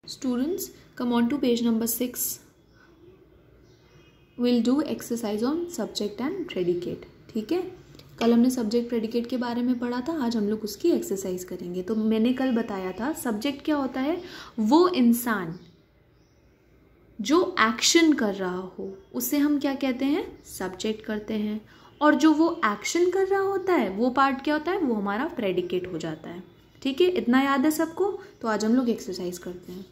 Students, come on to page number 6. We'll do exercise on subject and predicate. ठीक है, कल हमने subject predicate के बारे में पढ़ा था, आज हम लोग उसकी एक्सरसाइज करेंगे। तो मैंने कल बताया था सब्जेक्ट क्या होता है, वो इंसान जो एक्शन कर रहा हो उसे हम क्या कहते हैं, सब्जेक्ट करते हैं। और जो वो एक्शन कर रहा होता है वो पार्ट क्या होता है, वो हमारा प्रेडिकेट हो जाता है। ठीक है, इतना याद है सबको। तो आज हम लोग एक्सरसाइज करते हैं।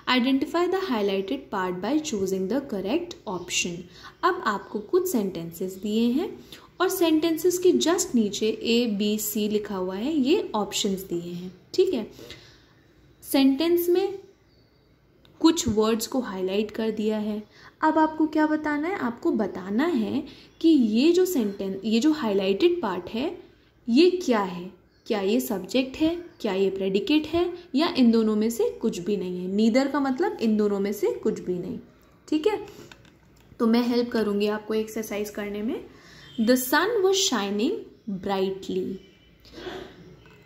Identify the highlighted part by choosing the correct option. अब आपको कुछ सेंटेंसेस दिए हैं और सेंटेंसेस के जस्ट नीचे ABC लिखा हुआ है, ये ऑप्शंस दिए हैं। ठीक है, सेंटेंस में कुछ वर्ड्स को हाईलाइट कर दिया है। अब आपको क्या बताना है, आपको बताना है कि ये जो सेंटेंस, ये जो हाईलाइटेड पार्ट है ये क्या है, क्या ये सब्जेक्ट है, क्या ये प्रेडिकेट है, या इन दोनों में से कुछ भी नहीं है। नीदर का मतलब इन दोनों में से कुछ भी नहीं। ठीक है, तो मैं हेल्प करूंगी आपको एक्सरसाइज करने में। The sun was shining brightly.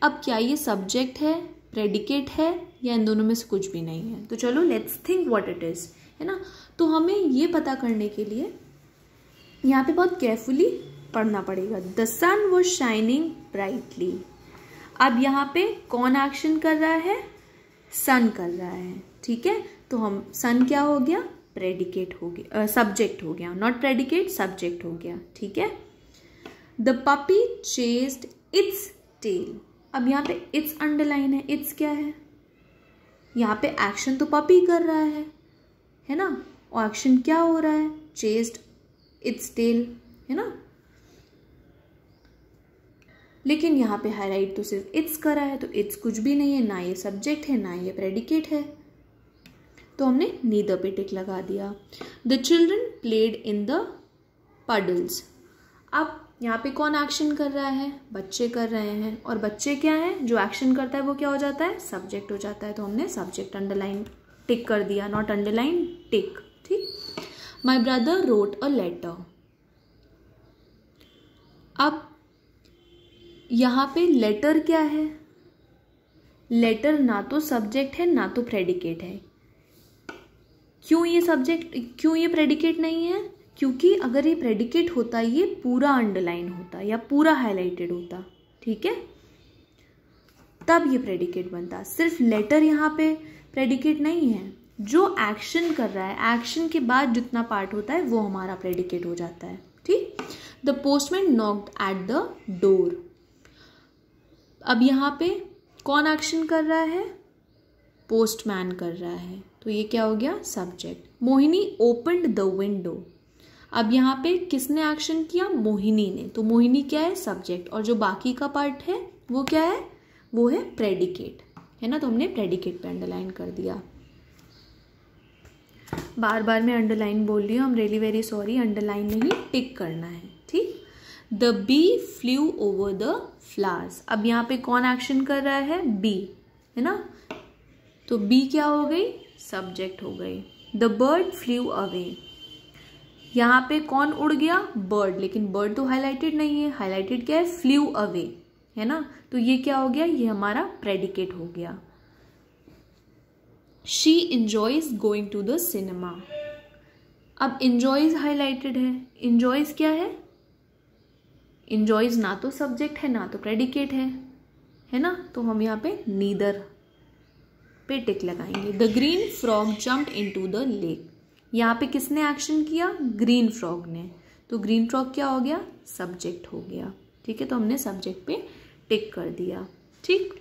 अब क्या ये सब्जेक्ट है, प्रेडिकेट है, या इन दोनों में से कुछ भी नहीं है। तो चलो let's think what it is, है ना। तो हमें ये पता करने के लिए यहाँ पे बहुत केयरफुली पढ़ना पड़ेगा। The sun was shining brightly. अब यहाँ पे कौन एक्शन कर रहा है, सन कर रहा है। ठीक है, तो हम सन क्या हो गया, प्रेडिकेट हो गया, सब्जेक्ट हो गया, नॉट प्रेडिकेट, सब्जेक्ट हो गया। ठीक है, the puppy chased its tail. अब यहाँ पे इट्स अंडरलाइन है, इट्स क्या है, यहाँ पे एक्शन तो पपी कर रहा है ना, और एक्शन क्या हो रहा है, चेस्ड इट्स टेल, है ना। लेकिन यहाँ पे हाईलाइट तो सिर्फ इट्स करा है, तो इट्स कुछ भी नहीं है, ना ये सब्जेक्ट है ना ये प्रेडिकेट है, तो हमने नीदर पे टिक लगा दिया। The children played in the puddles. अब यहाँ पे कौन एक्शन कर रहा है, बच्चे कर रहे हैं, और बच्चे क्या है, जो एक्शन करता है वो क्या हो जाता है, सब्जेक्ट हो जाता है। तो हमने सब्जेक्ट अंडरलाइन टिक कर दिया, नॉट अंडरलाइन, टिक। ठीक, my brother wrote a letter. अब यहाँ पे लेटर क्या है, लेटर ना तो सब्जेक्ट है ना तो प्रेडिकेट है। क्यों ये सब्जेक्ट, क्यों ये प्रेडिकेट नहीं है, क्योंकि अगर ये प्रेडिकेट होता ये पूरा अंडरलाइन होता या पूरा हाईलाइटेड होता। ठीक है, तब ये प्रेडिकेट बनता। सिर्फ लेटर यहाँ पे प्रेडिकेट नहीं है, जो एक्शन कर रहा है, एक्शन के बाद जितना पार्ट होता है वो हमारा प्रेडिकेट हो जाता है। ठीक, the postman knocked at the door. अब यहाँ पे कौन एक्शन कर रहा है, पोस्टमैन कर रहा है, तो ये क्या हो गया, subject. Mohini opened the window. अब यहाँ पे किसने एक्शन किया, मोहिनी ने, तो मोहिनी क्या है, सब्जेक्ट, और जो बाकी का पार्ट है वो क्या है, वो है प्रेडिकेट, है ना। तो हमने प्रेडिकेट पे अंडरलाइन कर दिया। बार बार मैं अंडरलाइन बोल रही हूँ, I am really very sorry, underline नहीं टिक करना है। ठीक, the bee flew over the flowers. अब यहाँ पे कौन एक्शन कर रहा है, बी, है ना, तो बी क्या हो गई, सब्जेक्ट हो गई। The bird flu away. यहाँ पे कौन उड़ गया, बर्ड, लेकिन बर्ड तो हाईलाइटेड नहीं है, हाईलाइटेड क्या है, फ्लू अवे, है ना, तो ये क्या हो गया, ये हमारा प्रेडिकेट हो गया। She enjoys going to the cinema. अब इंजॉयज हाईलाइटेड है, इंजॉयज क्या है, इंजॉयज ना तो सब्जेक्ट है ना तो प्रेडिकेट है ना, तो हम यहाँ पे नीदर पे टिक लगाएंगे। The green frog jumped into the lake. यहाँ पे किसने एक्शन किया, ग्रीन फ्रॉग ने, तो ग्रीन फ्रॉग क्या हो गया, सब्जेक्ट हो गया। ठीक है, तो हमने सब्जेक्ट पे टिक कर दिया। ठीक,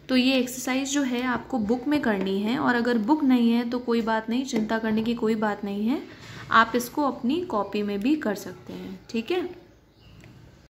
तो ये एक्सरसाइज जो है आपको बुक में करनी है, और अगर बुक नहीं है तो कोई बात नहीं, चिंता करने की कोई बात नहीं है, आप इसको अपनी कॉपी में भी कर सकते हैं। ठीक है।